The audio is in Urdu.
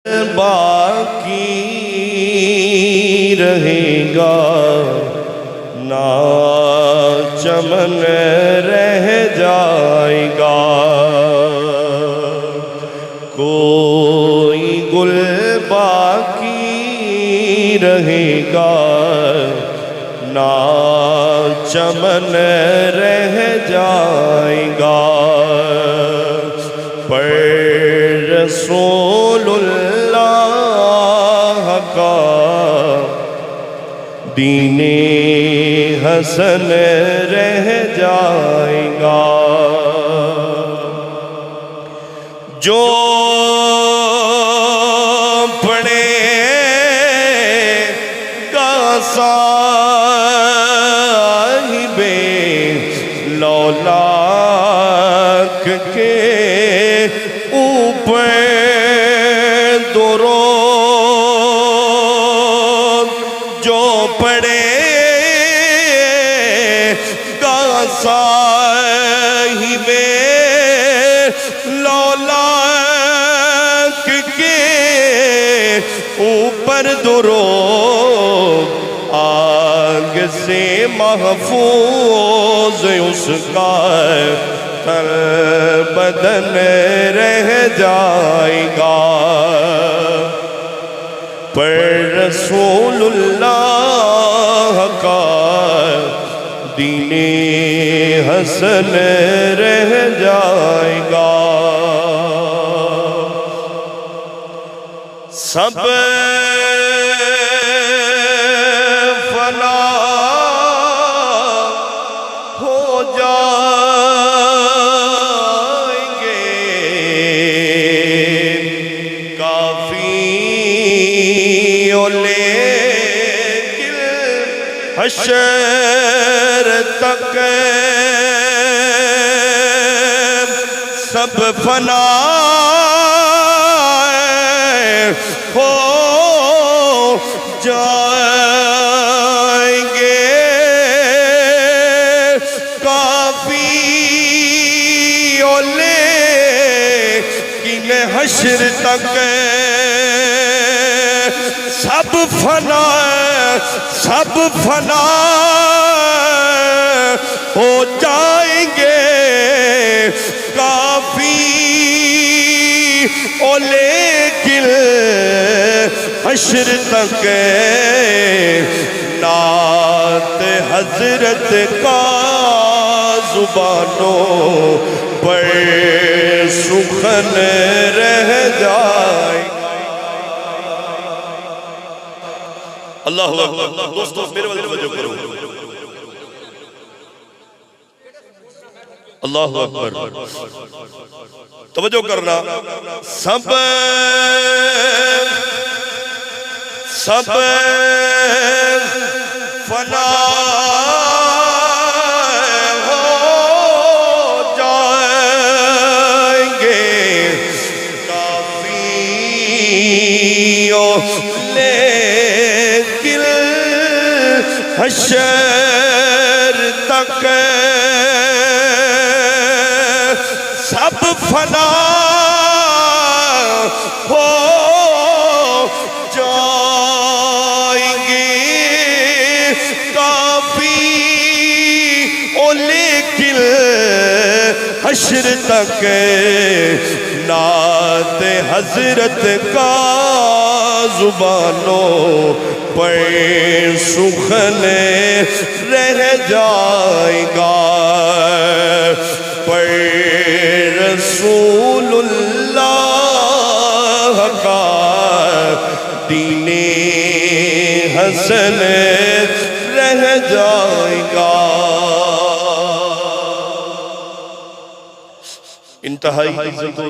باقی رہے گا نہ چمن رہ جائے گا، کوئی گل باقی رہے گا نہ چمن رہ جائے گا، پر رسول اللہ کا دین حسن رہ جائے گا، جو پڑھے گا صاحب لولاک کے اوپر درود، جو پڑھے گا صاحب لولاک کے اوپر درود، آگ سے محفوظ اس کا تن بدن رہ جائے گا، پر رسول اللہ کا دین حسن رہ جائے گا، سب فنا ہو جائیں گے، کافی لیکن حشر تک سب فنا ہو جائیں گے، کافی لیکن حشر تک سب فنا ہو جائیں گے، کافی لیکن حشر تک نعت حضرت کا زبانوں پر سخن رہ جائے گا۔ اللہ اکبر، دوستو میرے والے توجہ کرو، اللہ اکبر، توجہ کرنا، سب فنا ہو جائیں گے، کافی لیکن حشر تک سب فنا ہو جائیں گے، کافی لیکن حشر تک نعت حضرت کا زبانوں پر سخن رہ جائے گا، پر رسول اللہ کا دین حسن رہ جائے گا۔ انتہائی عزت و